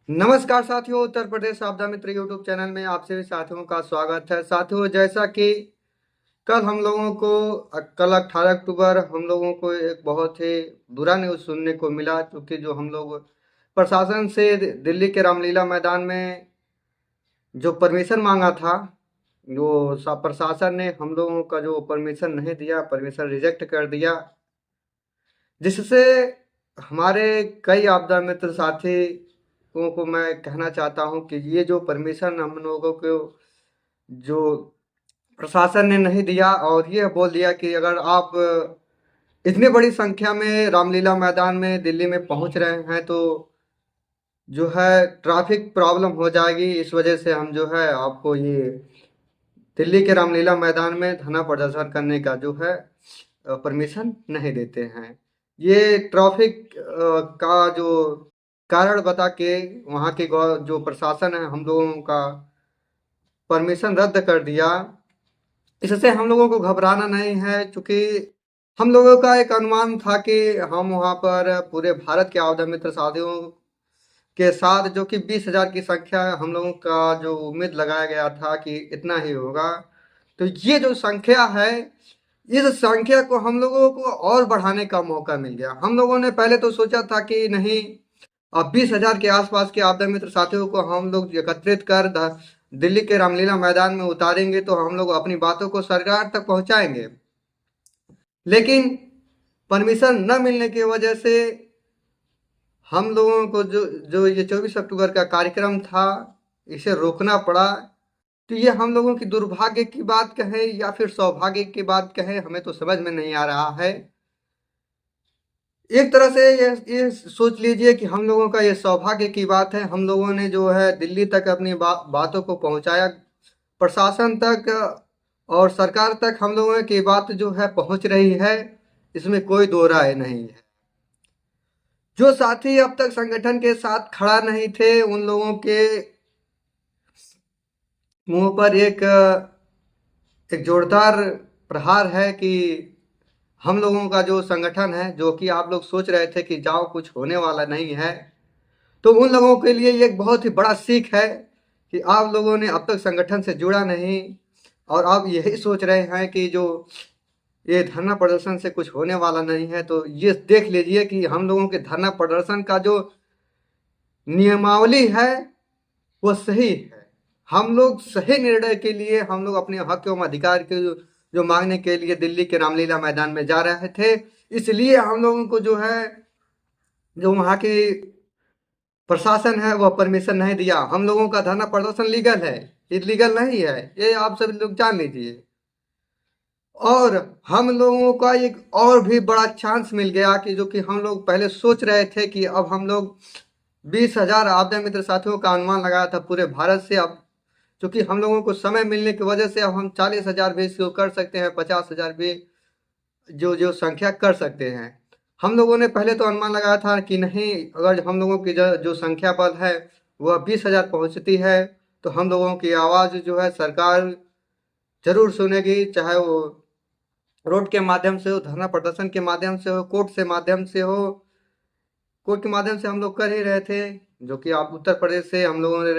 नमस्कार साथियों, उत्तर प्रदेश आपदा मित्र यूट्यूब चैनल में आप सभी साथियों का स्वागत है। साथियों, जैसा कि कल हम लोगों को कल 18 अक्टूबर हम लोगों को एक बहुत ही बुरा न्यूज़ सुनने को मिला, क्योंकि जो हम लोग प्रशासन से दिल्ली के रामलीला मैदान में जो परमिशन मांगा था, वो प्रशासन ने हम लोगों का जो परमिशन नहीं दिया, परमिशन रिजेक्ट कर दिया, जिससे हमारे कई आपदा मित्र साथियों को मैं कहना चाहता हूं कि ये जो परमिशन हम लोगों को जो प्रशासन ने नहीं दिया और ये बोल दिया कि अगर आप इतनी बड़ी संख्या में रामलीला मैदान में दिल्ली में पहुंच रहे हैं तो जो है ट्रैफिक प्रॉब्लम हो जाएगी, इस वजह से हम जो है आपको ये दिल्ली के रामलीला मैदान में धरना प्रदर्शन करने का जो है परमिशन नहीं देते हैं। ये ट्रैफिक का जो कारण बता के वहाँ के जो प्रशासन है हम लोगों का परमिशन रद्द कर दिया। इससे हम लोगों को घबराना नहीं है, क्योंकि हम लोगों का एक अनुमान था कि हम वहाँ पर पूरे भारत के आपदा मित्र साथियों के साथ, जो कि 20,000 की संख्या हम लोगों का जो उम्मीद लगाया गया था कि इतना ही होगा, तो ये जो संख्या है, इस संख्या को हम लोगों को और बढ़ाने का मौका मिल गया। हम लोगों ने पहले तो सोचा था कि नहीं, अब 20,000 के आसपास के आपदा मित्र साथियों को हम लोग एकत्रित कर दिल्ली के रामलीला मैदान में उतारेंगे तो हम लोग अपनी बातों को सरकार तक पहुंचाएंगे। लेकिन परमिशन न मिलने की वजह से हम लोगों को जो जो ये 24 अक्टूबर का कार्यक्रम था, इसे रोकना पड़ा। तो ये हम लोगों की दुर्भाग्य की बात कहें या फिर सौभाग्य की बात कहें, हमें तो समझ में नहीं आ रहा है। एक तरह से ये सोच लीजिए कि हम लोगों का ये सौभाग्य की बात है। हम लोगों ने जो है दिल्ली तक अपनी बातों को पहुंचाया, प्रशासन तक और सरकार तक हम लोगों की बात जो है पहुंच रही है, इसमें कोई दो राय नहीं है। जो साथी अब तक संगठन के साथ खड़ा नहीं थे, उन लोगों के मुंह पर एक जोरदार प्रहार है कि हम लोगों का जो संगठन है, जो कि आप लोग सोच रहे थे कि जाओ कुछ होने वाला नहीं है, तो उन लोगों के लिए ये एक बहुत ही बड़ा सीख है कि आप लोगों ने अब तक संगठन से जुड़ा नहीं और आप यही सोच रहे हैं कि जो ये धरना प्रदर्शन से कुछ होने वाला नहीं है। तो ये देख लीजिए कि हम लोगों के धरना प्रदर्शन का जो नियमावली है वो सही है। हम लोग सही निर्णय के लिए, हम लोग अपने हक एवं अधिकार के जो मांगने के लिए दिल्ली के रामलीला मैदान में जा रहे थे, इसलिए हम लोगों को जो है जो वहाँ की प्रशासन है वह परमिशन नहीं दिया। हम लोगों का धरना प्रदर्शन लीगल है, इलीगल नहीं है, ये आप सभी लोग जान लीजिए। और हम लोगों का एक और भी बड़ा चांस मिल गया कि जो कि हम लोग पहले सोच रहे थे कि अब हम लोग 20,000 आपदा मित्र साथियों का अनुमान लगाया था पूरे भारत से। अब क्योंकि हम लोगों को समय मिलने की वजह से अब हम 40,000 भी इसको कर सकते हैं, 50,000 भी जो जो संख्या कर सकते हैं। हम लोगों ने पहले तो अनुमान लगाया था कि नहीं, अगर हम लोगों की जो संख्या बल है वह 20,000 पहुंचती है तो हम लोगों की आवाज़ जो है सरकार जरूर सुनेगी, चाहे वो रोड के माध्यम से हो, धरना प्रदर्शन के माध्यम से हो, कोर्ट से माध्यम से हो। कोर्ट के माध्यम से हम लोग कर ही रहे थे, जो कि आप उत्तर प्रदेश से हम लोगों ने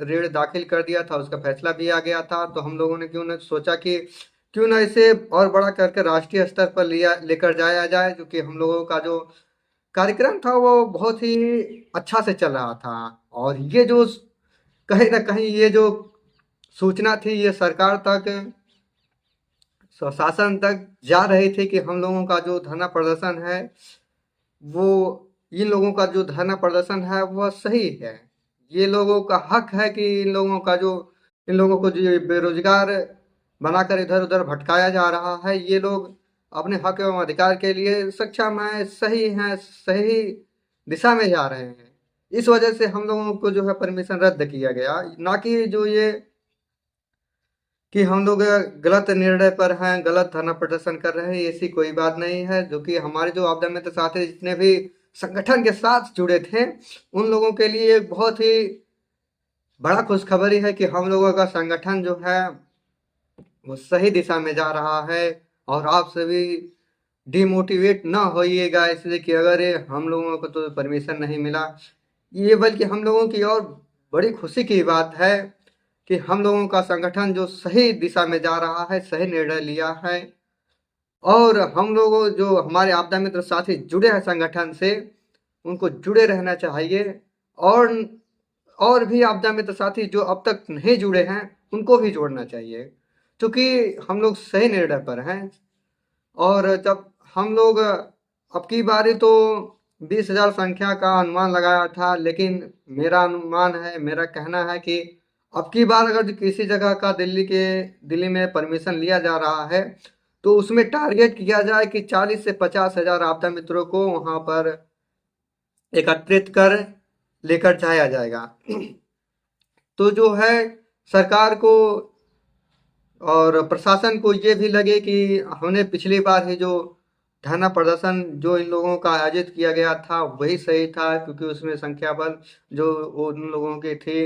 ऋण दाखिल कर दिया था, उसका फैसला भी आ गया था। तो हम लोगों ने क्यों ना सोचा कि क्यों ना इसे और बड़ा करके राष्ट्रीय स्तर पर लेकर जाया जाए, जो कि हम लोगों का जो कार्यक्रम था वो बहुत ही अच्छा से चल रहा था। और ये जो कहीं ना कहीं ये जो सूचना थी ये सरकार तक, शासन तक जा रही थी कि हम लोगों का जो धरना प्रदर्शन है वो, इन लोगों का जो धरना प्रदर्शन है वह सही है। ये लोगों का हक है कि इन लोगों को जो बेरोजगार बनाकर इधर उधर भटकाया जा रहा है, ये लोग अपने हक एवं अधिकार के लिए सक्षम है, सही हैं, सही दिशा में जा रहे हैं। इस वजह से हम लोगों को जो है परमिशन रद्द किया गया, ना कि जो ये कि हम लोग गलत निर्णय पर हैं, गलत धरना प्रदर्शन कर रहे हैं, ऐसी कोई बात नहीं है। जो कि हमारे जो आपदा मित्र साथी जितने भी संगठन के साथ जुड़े थे, उन लोगों के लिए एक बहुत ही बड़ा खुशखबरी है कि हम लोगों का संगठन जो है वो सही दिशा में जा रहा है। और आप सभी डिमोटिवेट ना होइएगा इसलिए कि अगर ये हम लोगों को तो परमिशन नहीं मिला। ये बल्कि हम लोगों की और बड़ी खुशी की बात है कि हम लोगों का संगठन जो सही दिशा में जा रहा है, सही निर्णय लिया है। और हम लोगों जो हमारे आपदा मित्र साथी जुड़े हैं संगठन से, उनको जुड़े रहना चाहिए। और भी आपदा मित्र साथी जो अब तक नहीं जुड़े हैं, उनको भी जोड़ना चाहिए, क्योंकि हम लोग सही निर्णय पर हैं। और जब हम लोग अब की बारी तो 20,000 संख्या का अनुमान लगाया था, लेकिन मेरा अनुमान है, मेरा कहना है कि अब की बार अगर किसी जगह का दिल्ली में परमिशन लिया जा रहा है, तो उसमें टारगेट किया जाए कि 40 से 50,000 आपदा मित्रों को वहां पर एकत्रित कर लेकर जाया जाएगा। तो जो है सरकार को और प्रशासन को ये भी लगे कि हमने पिछली बार ही जो धरना प्रदर्शन जो इन लोगों का आयोजित किया गया था वही सही था, क्योंकि उसमें संख्या बल जो उन लोगों की थी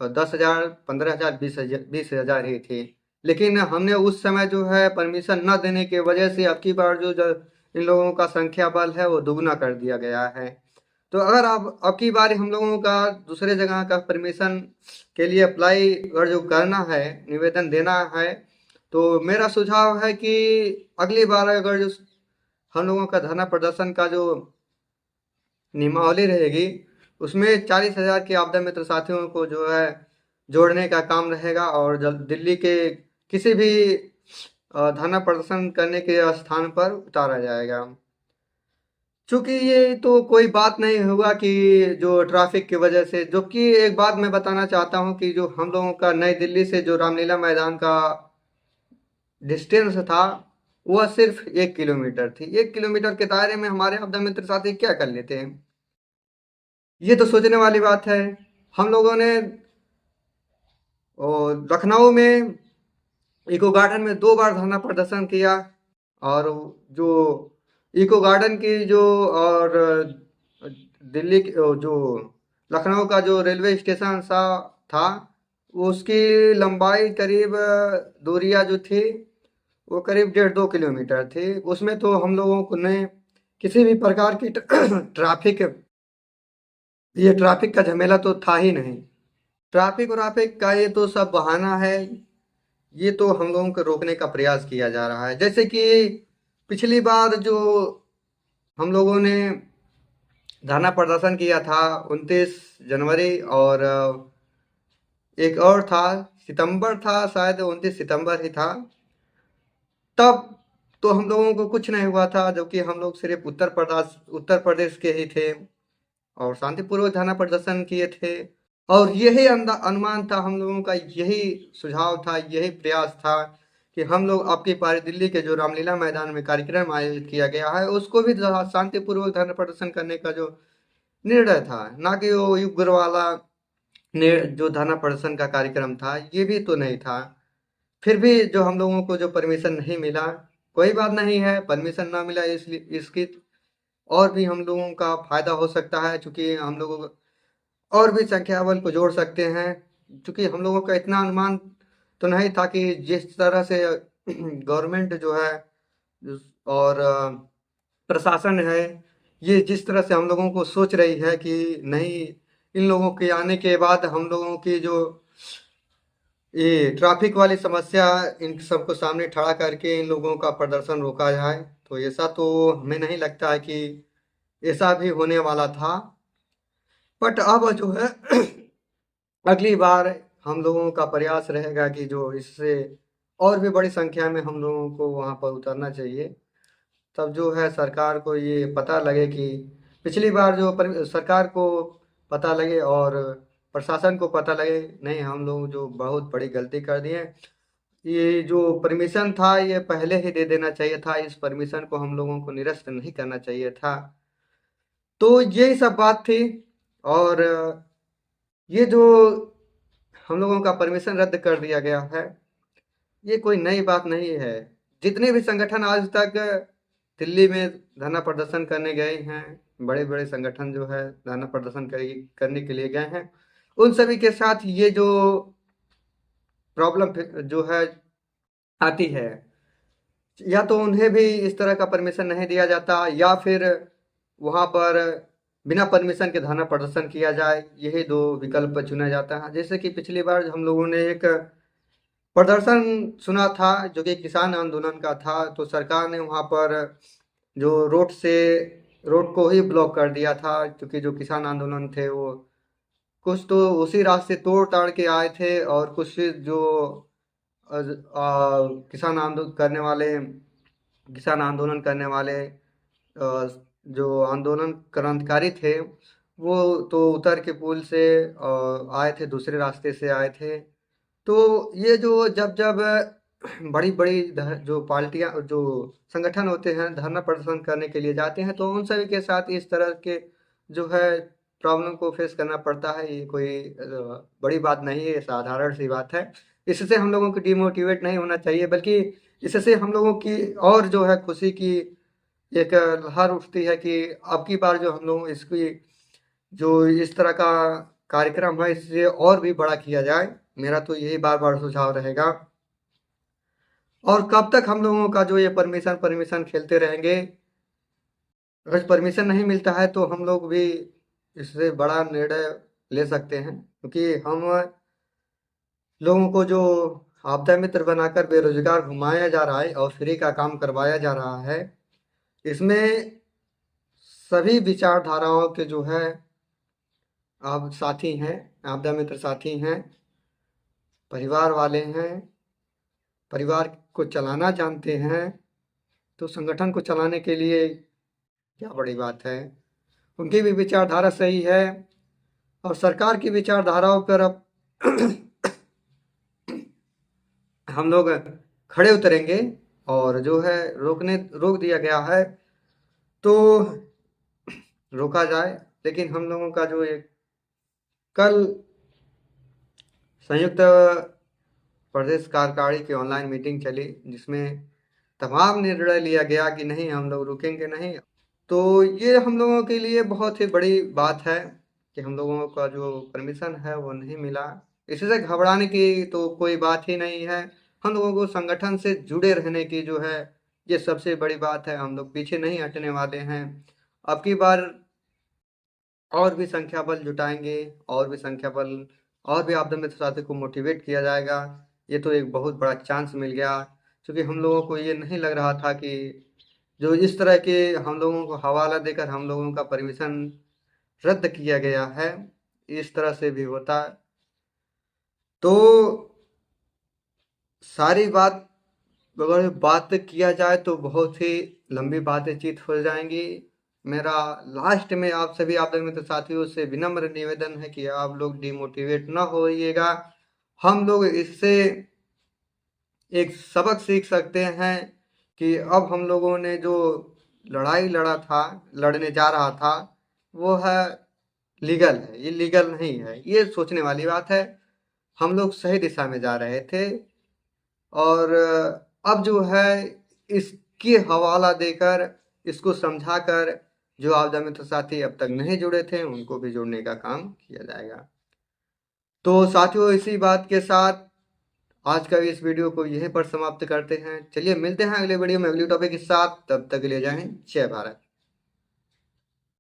10,000, 15,000, 20,000 ही थी। लेकिन हमने उस समय जो है परमिशन न देने की वजह से अब की बार जो इन लोगों का संख्या बल है वो दुगना कर दिया गया है। तो अगर आप अब की बार हम लोगों का दूसरे जगह का परमिशन के लिए अप्लाई अगर जो करना है, निवेदन देना है, तो मेरा सुझाव है कि अगली बार अगर जो हम लोगों का धरना प्रदर्शन का जो नियमावली रहेगी, उसमें 40,000 के आपदा मित्र साथियों को जो है जोड़ने का काम रहेगा और दिल्ली के किसी भी धरना प्रदर्शन करने के स्थान पर उतारा जाएगा। चूंकि ये तो कोई बात नहीं हुआ कि जो ट्रैफिक की वजह से, जो कि एक बात मैं बताना चाहता हूँ कि जो हम लोगों का नई दिल्ली से जो रामलीला मैदान का डिस्टेंस था, वह सिर्फ 1 किलोमीटर थी। 1 किलोमीटर के दायरे में हमारे आपदा मित्र साथी क्या कर लेते हैं, ये तो सोचने वाली बात है। हम लोगों ने लखनऊ में इको गार्डन में 2 बार धरना प्रदर्शन किया, और जो इको गार्डन की जो और दिल्ली की जो लखनऊ का जो रेलवे स्टेशन सा था, उसकी लंबाई करीब दूरियां जो थी वो करीब 1.5-2 किलोमीटर थी। उसमें तो हम लोगों को ने किसी भी प्रकार की ट्रैफिक, ये ट्रैफिक का झमेला तो था ही नहीं। ट्रैफिक व्राफिक का ये तो सब बहाना है। ये तो हम लोगों को रोकने का प्रयास किया जा रहा है। जैसे कि पिछली बार जो हम लोगों ने धरना प्रदर्शन किया था 29 जनवरी, और एक और था सितंबर था, शायद 29 सितंबर ही था। तब तो हम लोगों को कुछ नहीं हुआ था, जबकि हम लोग सिर्फ उत्तर प्रदेश के ही थे और शांतिपूर्वक धरना प्रदर्शन किए थे। और यही अनुमान था हम लोगों का, यही सुझाव था, यही प्रयास था कि हम लोग आपकी पारी दिल्ली के जो रामलीला मैदान में कार्यक्रम आयोजित किया गया है, उसको भी शांतिपूर्वक धरना प्रदर्शन करने का जो निर्णय था, ना कि वो युग वाला जो धरना प्रदर्शन का कार्यक्रम था, ये भी तो नहीं था। फिर भी जो हम लोगों को जो परमिशन नहीं मिला, कोई बात नहीं है, परमिशन ना मिला इसलिए इसकी और भी हम लोगों का फायदा हो सकता है, क्योंकि हम लोगों को और भी संख्या बल को जोड़ सकते हैं। क्योंकि हम लोगों का इतना अनुमान तो नहीं था कि जिस तरह से गवर्नमेंट जो है और प्रशासन है, ये जिस तरह से हम लोगों को सोच रही है कि नहीं, इन लोगों के आने के बाद हम लोगों की जो ये ट्रैफिक वाली समस्या, इन सबको सामने खड़ा करके इन लोगों का प्रदर्शन रोका जाए, तो ऐसा तो हमें नहीं लगता है कि ऐसा भी होने वाला था। बट अब जो है अगली बार हम लोगों का प्रयास रहेगा कि जो इससे और भी बड़ी संख्या में हम लोगों को वहां पर उतरना चाहिए। तब जो है सरकार को ये पता लगे कि पिछली बार जो सरकार को पता लगे और प्रशासन को पता लगे, नहीं हम लोग जो बहुत बड़ी गलती कर दिए, ये जो परमिशन था ये पहले ही दे देना चाहिए था, इस परमिशन को हम लोगों को निरस्त नहीं करना चाहिए था। तो यही सब बात थी। और ये जो हम लोगों का परमिशन रद्द कर दिया गया है, ये कोई नई बात नहीं है। जितने भी संगठन आज तक दिल्ली में धरना प्रदर्शन करने गए हैं, बड़े बड़े संगठन जो है धरना प्रदर्शन करने के लिए गए हैं, उन सभी के साथ ये जो प्रॉब्लम जो है आती है, या तो उन्हें भी इस तरह का परमिशन नहीं दिया जाता, या फिर वहां पर बिना परमिशन के धरना प्रदर्शन किया जाए, यही दो विकल्प चुना जाता है। जैसे कि पिछली बार हम लोगों ने एक प्रदर्शन सुना था जो कि किसान आंदोलन का था, तो सरकार ने वहाँ पर जो रोड को ही ब्लॉक कर दिया था, क्योंकि जो किसान आंदोलन थे वो कुछ तो उसी रास्ते तोड़ ताड़ के आए थे, और कुछ जो किसान आंदोलन करने वाले जो आंदोलन क्रांतिकारी थे, वो तो उतर के पुल से आए थे, दूसरे रास्ते से आए थे। तो ये जो जब जब बड़ी बड़ी जो पार्टियां, जो संगठन होते हैं, धरना प्रदर्शन करने के लिए जाते हैं, तो उन सभी के साथ इस तरह के जो है प्रॉब्लम को फेस करना पड़ता है। ये कोई बड़ी बात नहीं है, साधारण सी बात है। इससे हम लोगों को डिमोटिवेट नहीं होना चाहिए, बल्कि इससे हम लोगों की और जो है खुशी की एक लहर उठती है कि अब की बार जो हम लोग इसकी जो इस तरह का कार्यक्रम है, इससे और भी बड़ा किया जाए। मेरा तो यही बार बार सुझाव रहेगा। और कब तक हम लोगों का जो ये परमिशन परमिशन खेलते रहेंगे? अगर परमिशन नहीं मिलता है तो हम लोग भी इससे बड़ा निर्णय ले सकते हैं, क्योंकि हम लोगों को जो आपदा मित्र बनाकर बेरोजगार घुमाया जा रहा है और फ्री का काम करवाया जा रहा है, इसमें सभी विचारधाराओं के जो है आप साथी हैं, आपदा मित्र साथी हैं, परिवार वाले हैं, परिवार को चलाना जानते हैं, तो संगठन को चलाने के लिए क्या बड़ी बात है। उनकी भी विचारधारा सही है, और सरकार की विचारधाराओं पर अब हम लोग खड़े उतरेंगे, और जो है रोक दिया गया है तो रोका जाए। लेकिन हम लोगों का जो एक कल संयुक्त प्रदेश कार्यकारिणी की ऑनलाइन मीटिंग चली, जिसमें तमाम निर्णय लिया गया कि नहीं, हम लोग रुकेंगे नहीं। तो ये हम लोगों के लिए बहुत ही बड़ी बात है कि हम लोगों का जो परमिशन है वो नहीं मिला। इससे घबराने की तो कोई बात ही नहीं है। हम लोगों को संगठन से जुड़े रहने की जो है ये सबसे बड़ी बात है। हम लोग पीछे नहीं हटने वाले हैं। अब की बार और भी संख्या बल जुटाएंगे, और भी संख्या बल, और भी आपदा मित्र साथी को मोटिवेट किया जाएगा। ये तो एक बहुत बड़ा चांस मिल गया, क्योंकि हम लोगों को ये नहीं लग रहा था कि जो इस तरह के हम लोगों को हवाला देकर हम लोगों का परमिशन रद्द किया गया है, इस तरह से भी होता। तो सारी बात अगर बात किया जाए तो बहुत ही लंबी बातचीत हो जाएंगी। मेरा लास्ट में आप सभी आपदा मित्र साथियों से विनम्र निवेदन है कि आप लोग डिमोटिवेट ना होइएगा। हम लोग इससे एक सबक सीख सकते हैं कि अब हम लोगों ने जो लड़ने जा रहा था, वो है लीगल है, ये लीगल नहीं है। ये सोचने वाली बात है। हम लोग सही दिशा में जा रहे थे, और अब जो है इसकी हवाला देकर, इसको समझाकर, जो आपदा मित्र साथी अब तक नहीं जुड़े थे उनको भी जोड़ने का काम किया जाएगा। तो साथियों, इसी बात के साथ आज का इस वीडियो को यहीं पर समाप्त करते हैं। चलिए मिलते हैं अगले वीडियो में अगली टॉपिक के साथ। तब तक के लिए जय हिंद, जय भारत।